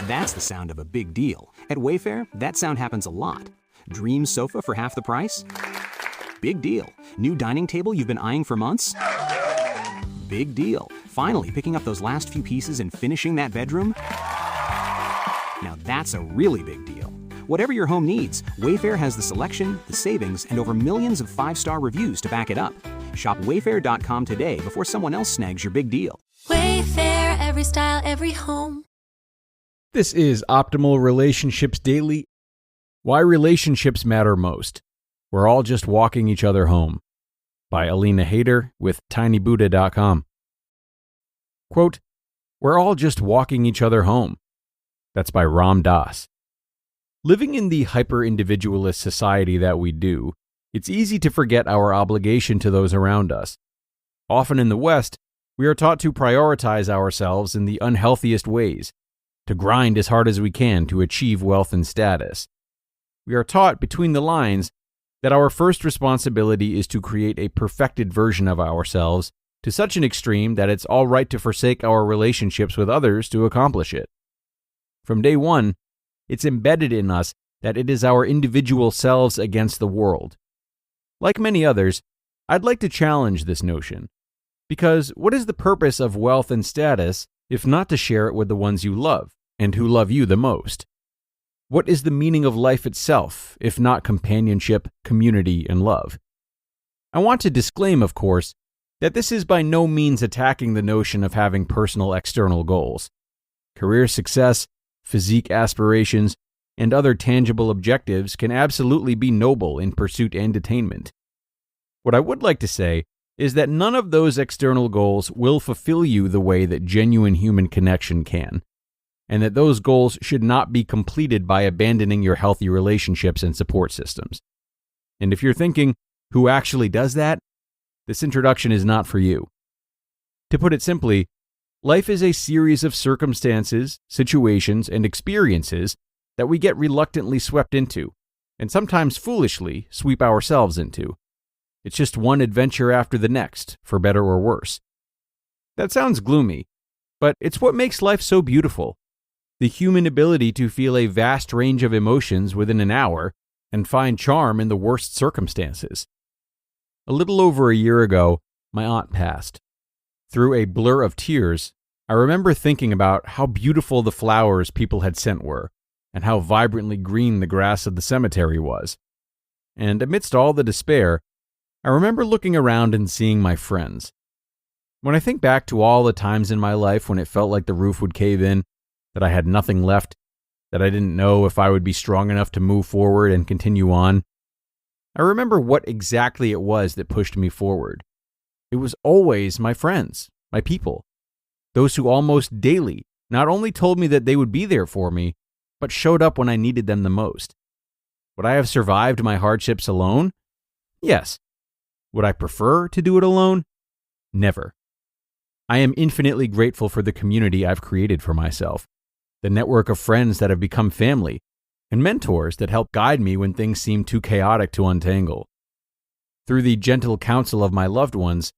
That's the sound of a big deal. At Wayfair, that sound happens a lot. Dream sofa for half the price? Big deal. New dining table you've been eyeing for months? Big deal. Finally picking up those last few pieces and finishing that bedroom? Now that's a really big deal. Whatever your home needs, Wayfair has the selection, the savings, and over millions of 5-star reviews to back it up. Shop wayfair.com today before someone else snags your big deal. Wayfair, every style, every home. This is Optimal Relationships Daily. Why Relationships Matter Most. We're all just walking each other home. By Aleena Haider with tinybuddha.com. Quote, "We're all just walking each other home." That's by Ram Dass. Living in the hyper-individualist society that we do, it's easy to forget our obligation to those around us. Often in the West, we are taught to prioritize ourselves in the unhealthiest ways, to grind as hard as we can to achieve wealth and status. We are taught between the lines that our first responsibility is to create a perfected version of ourselves to such an extreme that it's all right to forsake our relationships with others to accomplish it. From day one, it's embedded in us that it is our individual selves against the world. Like many others, I'd like to challenge this notion. Because what is the purpose of wealth and status if not to share it with the ones you love and who love you the most? What is the meaning of life itself if not companionship, community, and love? I want to disclaim, of course, that this is by no means attacking the notion of having personal external goals. Career success, physique aspirations, and other tangible objectives can absolutely be noble in pursuit and attainment. What I would like to say is that none of those external goals will fulfill you the way that genuine human connection can, and that those goals should not be completed by abandoning your healthy relationships and support systems. And if you're thinking, who actually does that? This introduction is not for you. To put it simply, life is a series of circumstances, situations, and experiences that we get reluctantly swept into, and sometimes foolishly sweep ourselves into. It's just one adventure after the next, for better or worse. That sounds gloomy, but it's what makes life so beautiful. The human ability to feel a vast range of emotions within an hour and find charm in the worst circumstances. A little over a year ago, my aunt passed. Through a blur of tears, I remember thinking about how beautiful the flowers people had sent were, and how vibrantly green the grass of the cemetery was. And amidst all the despair, I remember looking around and seeing my friends. When I think back to all the times in my life when it felt like the roof would cave in, that I had nothing left, that I didn't know if I would be strong enough to move forward and continue on, I remember what exactly it was that pushed me forward. It was always my friends, my people, those who almost daily not only told me that they would be there for me, but showed up when I needed them the most. Would I have survived my hardships alone? Yes. Would I prefer to do it alone? Never. I am infinitely grateful for the community I've created for myself, the network of friends that have become family, and mentors that help guide me when things seem too chaotic to untangle. Through the gentle counsel of my loved ones,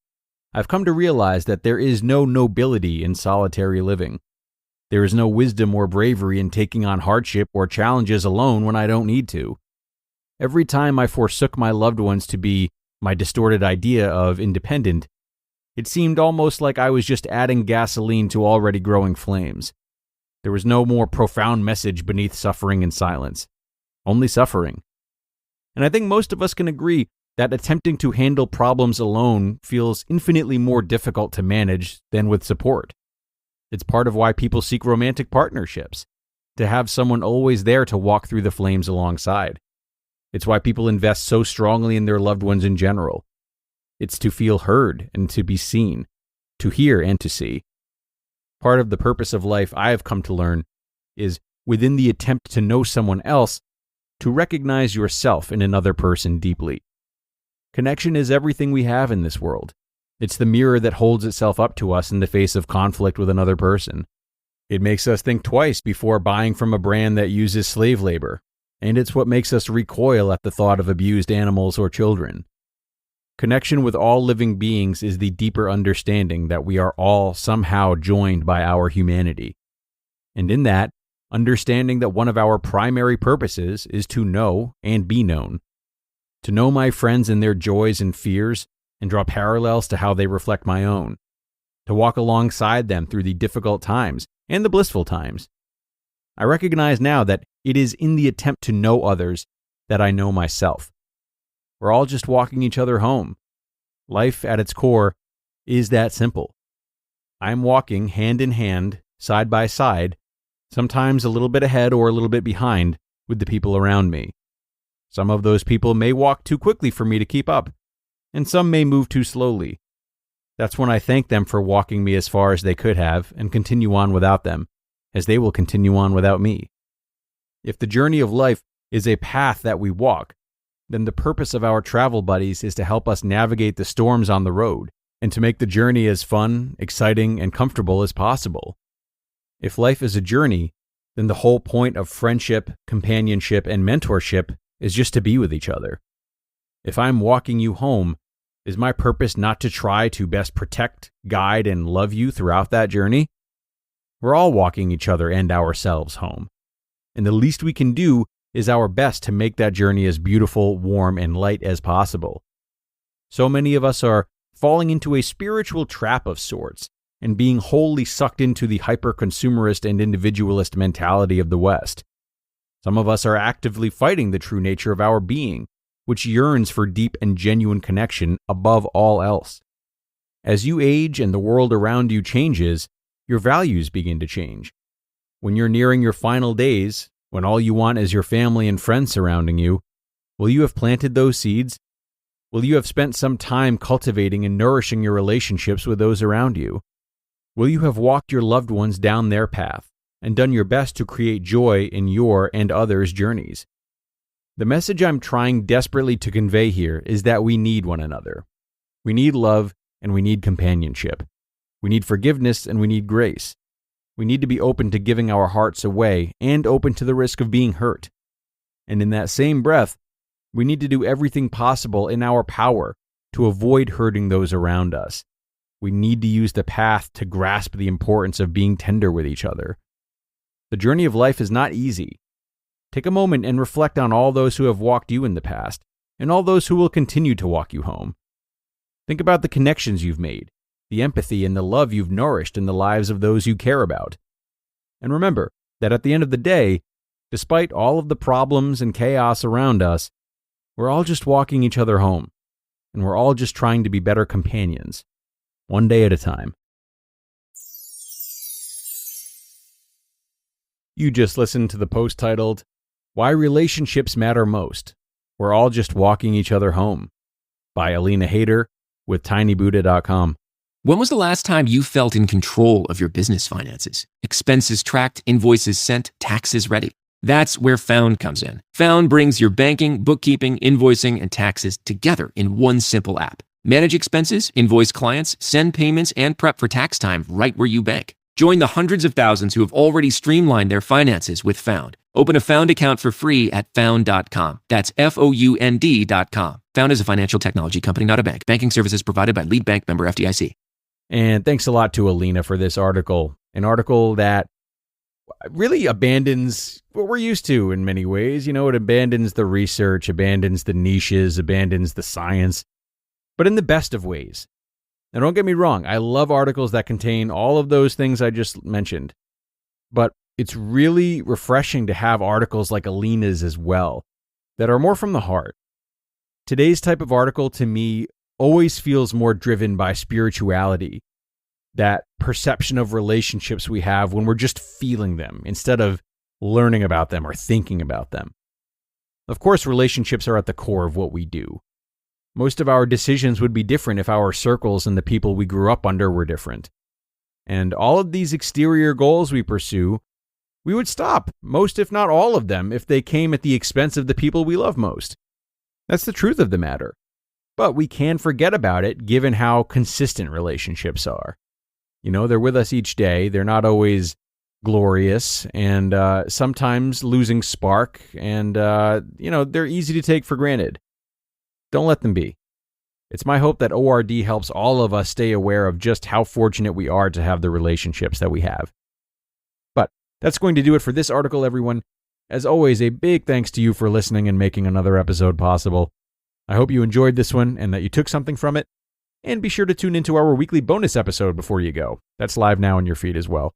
I've come to realize that there is no nobility in solitary living. There is no wisdom or bravery in taking on hardship or challenges alone when I don't need to. Every time I forsook my loved ones to be my distorted idea of independent, it seemed almost like I was just adding gasoline to already growing flames. There was no more profound message beneath suffering and silence. Only suffering. And I think most of us can agree that attempting to handle problems alone feels infinitely more difficult to manage than with support. It's part of why people seek romantic partnerships, to have someone always there to walk through the flames alongside. It's why people invest so strongly in their loved ones in general. It's to feel heard and to be seen, to hear and to see. Part of the purpose of life I have come to learn is, within the attempt to know someone else, to recognize yourself in another person deeply. Connection is everything we have in this world. It's the mirror that holds itself up to us in the face of conflict with another person. It makes us think twice before buying from a brand that uses slave labor, and it's what makes us recoil at the thought of abused animals or children. Connection with all living beings is the deeper understanding that we are all somehow joined by our humanity. And in that, understanding that one of our primary purposes is to know and be known. To know my friends and their joys and fears and draw parallels to how they reflect my own. To walk alongside them through the difficult times and the blissful times. I recognize now that it is in the attempt to know others that I know myself. We're all just walking each other home. Life at its core is that simple. I'm walking hand in hand, side by side, sometimes a little bit ahead or a little bit behind with the people around me. Some of those people may walk too quickly for me to keep up, and some may move too slowly. That's when I thank them for walking me as far as they could have and continue on without them, as they will continue on without me. If the journey of life is a path that we walk, then the purpose of our travel buddies is to help us navigate the storms on the road and to make the journey as fun, exciting, and comfortable as possible. If life is a journey, then the whole point of friendship, companionship, and mentorship is just to be with each other. If I'm walking you home, is my purpose not to try to best protect, guide, and love you throughout that journey? We're all walking each other and ourselves home. And the least we can do is our best to make that journey as beautiful, warm, and light as possible. So many of us are falling into a spiritual trap of sorts and being wholly sucked into the hyper-consumerist and individualist mentality of the West. Some of us are actively fighting the true nature of our being, which yearns for deep and genuine connection above all else. As you age and the world around you changes, your values begin to change. When you're nearing your final days, when all you want is your family and friends surrounding you, will you have planted those seeds? Will you have spent some time cultivating and nourishing your relationships with those around you? Will you have walked your loved ones down their path and done your best to create joy in your and others' journeys? The message I'm trying desperately to convey here is that we need one another. We need love and we need companionship. We need forgiveness and we need grace. We need to be open to giving our hearts away and open to the risk of being hurt. And in that same breath, we need to do everything possible in our power to avoid hurting those around us. We need to use the path to grasp the importance of being tender with each other. The journey of life is not easy. Take a moment and reflect on all those who have walked you in the past and all those who will continue to walk you home. Think about the connections you've made, the empathy and the love you've nourished in the lives of those you care about. And remember that at the end of the day, despite all of the problems and chaos around us, we're all just walking each other home, and we're all just trying to be better companions, one day at a time. You just listened to the post titled, "Why Relationships Matter Most. We're All Just Walking Each Other Home," by Aleena Haider with tinybuddha.com. When was the last time you felt in control of your business finances? Expenses tracked, invoices sent, taxes ready. That's where Found comes in. Found brings your banking, bookkeeping, invoicing, and taxes together in one simple app. Manage expenses, invoice clients, send payments, and prep for tax time right where you bank. Join the hundreds of thousands who have already streamlined their finances with Found. Open a Found account for free at found.com. That's FOUND.com. Found is a financial technology company, not a bank. Banking services provided by Lead Bank, member FDIC. And thanks a lot to Aleena for this article. An article that really abandons what we're used to in many ways. You know, it abandons the research, abandons the niches, abandons the science, but in the best of ways. Now, don't get me wrong. I love articles that contain all of those things I just mentioned, but it's really refreshing to have articles like Aleena's as well that are more from the heart. Today's type of article to me always feels more driven by spirituality, that perception of relationships we have when we're just feeling them instead of learning about them or thinking about them. Of course, relationships are at the core of what we do. Most of our decisions would be different if our circles and the people we grew up under were different. And all of these exterior goals we pursue, we would stop, most if not all of them, if they came at the expense of the people we love most. That's the truth of the matter. But we can forget about it given how consistent relationships are. You know, they're with us each day. They're not always glorious and sometimes losing spark and, they're easy to take for granted. Don't let them be. It's my hope that ORD helps all of us stay aware of just how fortunate we are to have the relationships that we have. But That's going to do it for this article, everyone. As always, a big thanks to you for listening and making another episode possible. I hope you enjoyed this one and that you took something from it. And be sure to tune into our weekly bonus episode before you go. That's live now in your feed as well.